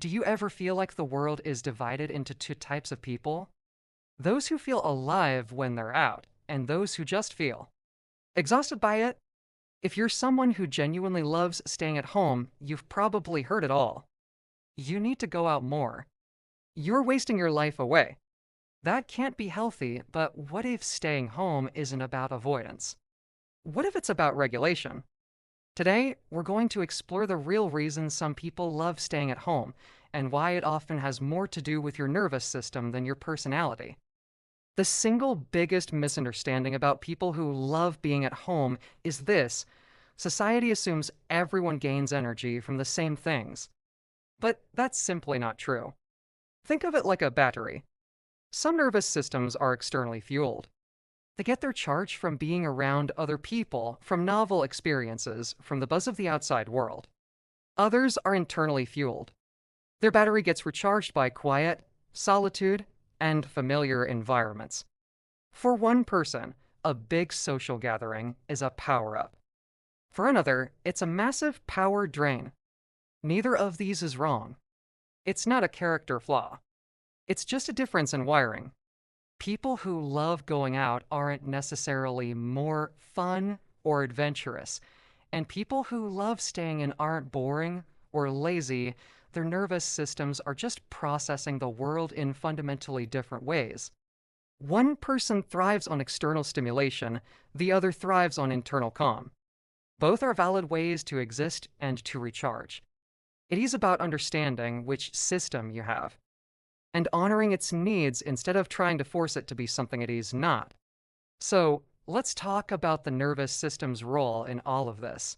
Do you ever feel like the world is divided into two types of people? Those who feel alive when they're out, and those who just feel exhausted by it? If you're someone who genuinely loves staying at home, you've probably heard it all. You need to go out more. You're wasting your life away. That can't be healthy, but what if staying home isn't about avoidance? What if it's about regulation? Today, we're going to explore the real reasons some people love staying at home and why it often has more to do with your nervous system than your personality. The single biggest misunderstanding about people who love being at home is this: society assumes everyone gains energy from the same things. But that's simply not true. Think of it like a battery. Some nervous systems are externally fueled. They get their charge from being around other people, from novel experiences, from the buzz of the outside world. Others are internally fueled. Their battery gets recharged by quiet, solitude, and familiar environments. For one person, a big social gathering is a power-up. For another, it's a massive power drain. Neither of these is wrong. It's not a character flaw. It's just a difference in wiring. People who love going out aren't necessarily more fun or adventurous, and people who love staying in aren't boring or lazy. Their nervous systems are just processing the world in fundamentally different ways. One person thrives on external stimulation, the other thrives on internal calm. Both are valid ways to exist and to recharge. It is about understanding which system you have and honoring its needs instead of trying to force it to be something it is not. So, let's talk about the nervous system's role in all of this.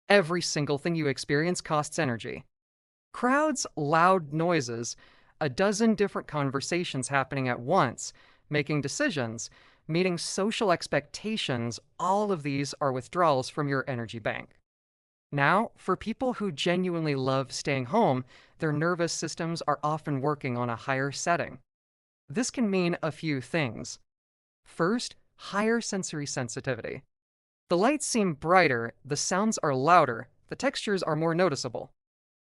Every single thing you experience costs energy. Crowds, loud noises, a dozen different conversations happening at once, making decisions, meeting social expectations, all of these are withdrawals from your energy bank. Now, for people who genuinely love staying home, their nervous systems are often working on a higher setting. This can mean a few things. First, higher sensory sensitivity. The lights seem brighter, the sounds are louder, the textures are more noticeable.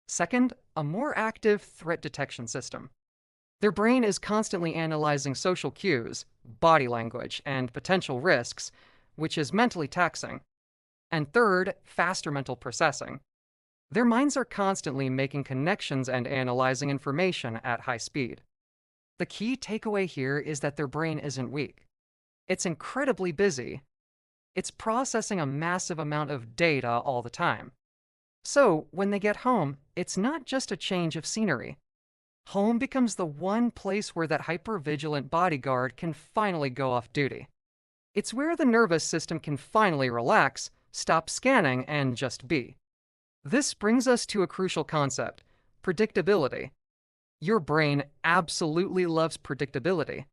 Second, a more active threat detection system. Their brain is constantly analyzing social cues, body language, and potential risks, which is mentally taxing. And third, faster mental processing. Their minds are constantly making connections and analyzing information at high speed. The key takeaway here is that their brain isn't weak. It's incredibly busy. It's processing a massive amount of data all the time. So, when they get home, it's not just a change of scenery. Home becomes the one place where that hyper-vigilant bodyguard can finally go off duty. It's where the nervous system can finally relax, stop scanning, and just be. This brings us to a crucial concept: predictability. Your brain absolutely loves predictability.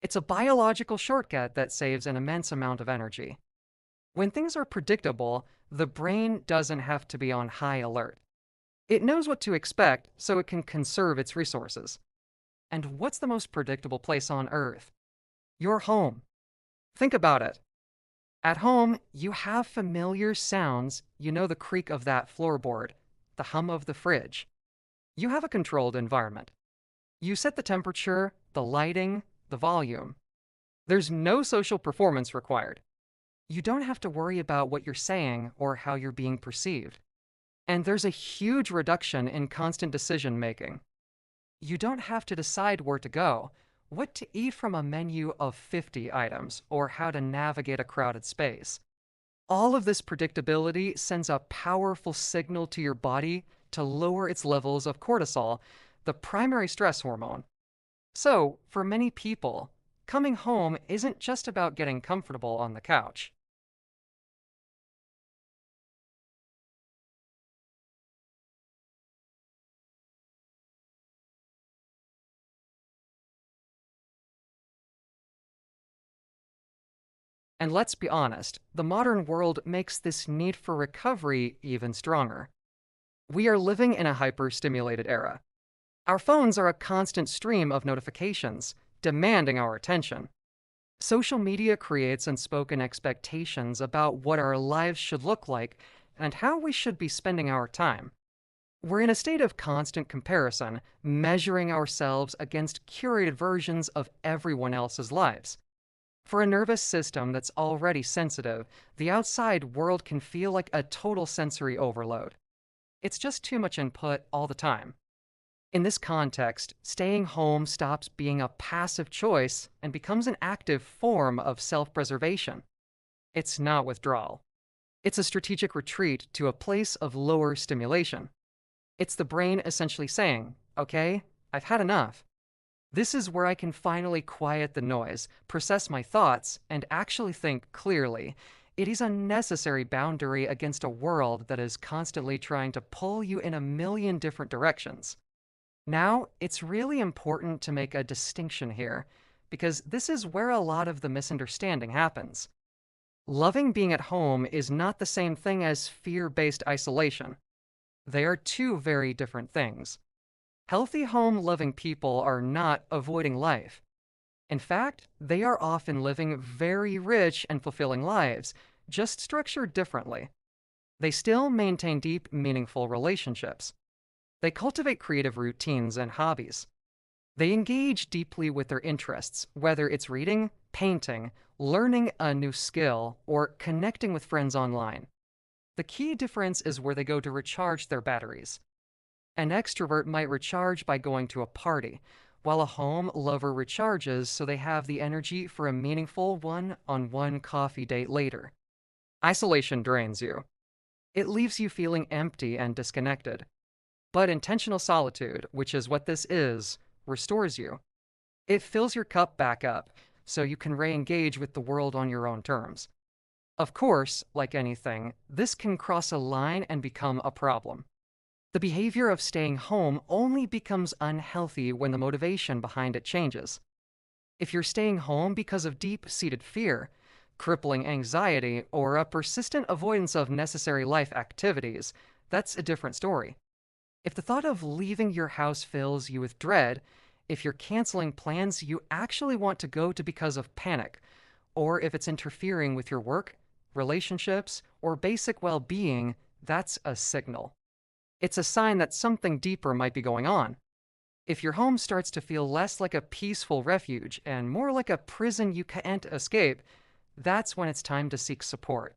It's a biological shortcut that saves an immense amount of energy. When things are predictable, the brain doesn't have to be on high alert. It knows what to expect, so it can conserve its resources. And what's the most predictable place on Earth? Your home. Think about it. At home, you have familiar sounds. You know the creak of that floorboard, the hum of the fridge. You have a controlled environment. You set the temperature, the lighting, the volume. There's no social performance required. You don't have to worry about what you're saying or how you're being perceived. And there's a huge reduction in constant decision-making. You don't have to decide where to go, what to eat from a menu of 50 items, or how to navigate a crowded space. All of this predictability sends a powerful signal to your body to lower its levels of cortisol, the primary stress hormone. So, for many people, coming home isn't just about getting comfortable on the couch. And let's be honest, the modern world makes this need for recovery even stronger. We are living in a hyper-stimulated era. Our phones are a constant stream of notifications, demanding our attention. Social media creates unspoken expectations about what our lives should look like and how we should be spending our time. We're in a state of constant comparison, measuring ourselves against curated versions of everyone else's lives. For a nervous system that's already sensitive, the outside world can feel like a total sensory overload. It's just too much input all the time. In this context, staying home stops being a passive choice and becomes an active form of self preservation. It's not withdrawal, it's a strategic retreat to a place of lower stimulation. It's the brain essentially saying, okay, I've had enough. This is where I can finally quiet the noise, process my thoughts, and actually think clearly. It is a necessary boundary against a world that is constantly trying to pull you in a million different directions. Now, it's really important to make a distinction here, because this is where a lot of the misunderstanding happens. Loving being at home is not the same thing as fear-based isolation. They are two very different things. Healthy home-loving people are not avoiding life. In fact, they are often living very rich and fulfilling lives, just structured differently. They still maintain deep, meaningful relationships. They cultivate creative routines and hobbies. They engage deeply with their interests, whether it's reading, painting, learning a new skill, or connecting with friends online. The key difference is where they go to recharge their batteries. An extrovert might recharge by going to a party, while a home lover recharges so they have the energy for a meaningful one-on-one coffee date later. Isolation drains you. It leaves you feeling empty and disconnected. But intentional solitude, which is what this is, restores you. It fills your cup back up, so you can re-engage with the world on your own terms. Of course, like anything, this can cross a line and become a problem. The behavior of staying home only becomes unhealthy when the motivation behind it changes. If you're staying home because of deep-seated fear, crippling anxiety, or a persistent avoidance of necessary life activities, that's a different story. If the thought of leaving your house fills you with dread, if you're canceling plans you actually want to go to because of panic, or if it's interfering with your work, relationships, or basic well-being, that's a signal. It's a sign that something deeper might be going on. If your home starts to feel less like a peaceful refuge and more like a prison you can't escape, that's when it's time to seek support.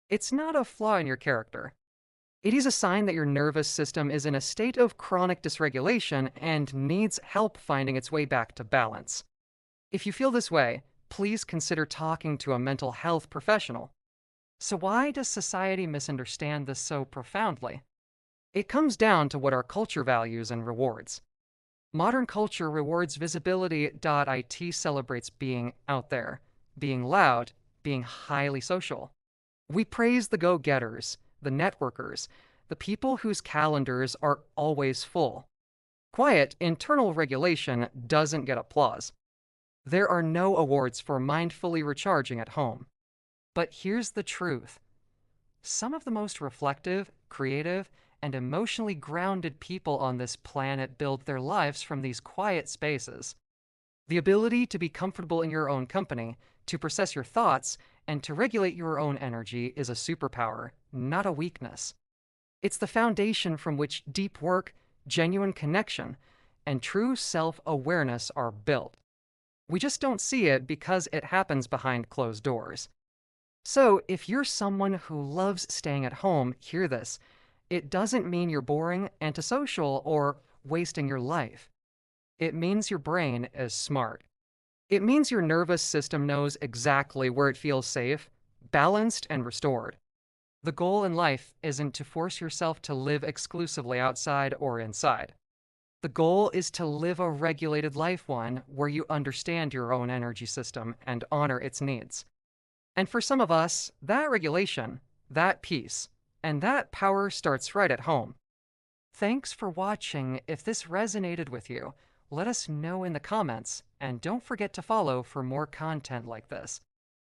It's not a flaw in your character. It is a sign that your nervous system is in a state of chronic dysregulation and needs help finding its way back to balance. If you feel this way, please consider talking to a mental health professional. So why does society misunderstand this so profoundly? It comes down to what our culture values and rewards. Modern culture rewards visibility. It celebrates being out there, being loud, being highly social. We praise the go-getters, the networkers, the people whose calendars are always full. Quiet, internal regulation doesn't get applause. There are no awards for mindfully recharging at home. But here's the truth. Some of the most reflective, creative, and emotionally grounded people on this planet build their lives from these quiet spaces. The ability to be comfortable in your own company, to process your thoughts, and to regulate your own energy is a superpower, not a weakness. It's the foundation from which deep work, genuine connection, and true self-awareness are built. We just don't see it because it happens behind closed doors. So, if you're someone who loves staying at home, hear this. It doesn't mean you're boring, antisocial, or wasting your life. It means your brain is smart. It means your nervous system knows exactly where it feels safe, balanced, and restored. The goal in life isn't to force yourself to live exclusively outside or inside. The goal is to live a regulated life, one where you understand your own energy system and honor its needs. And for some of us, that regulation, that peace, and that power starts right at home. Thanks for watching. If this resonated with you, let us know in the comments, and don't forget to follow for more content like this.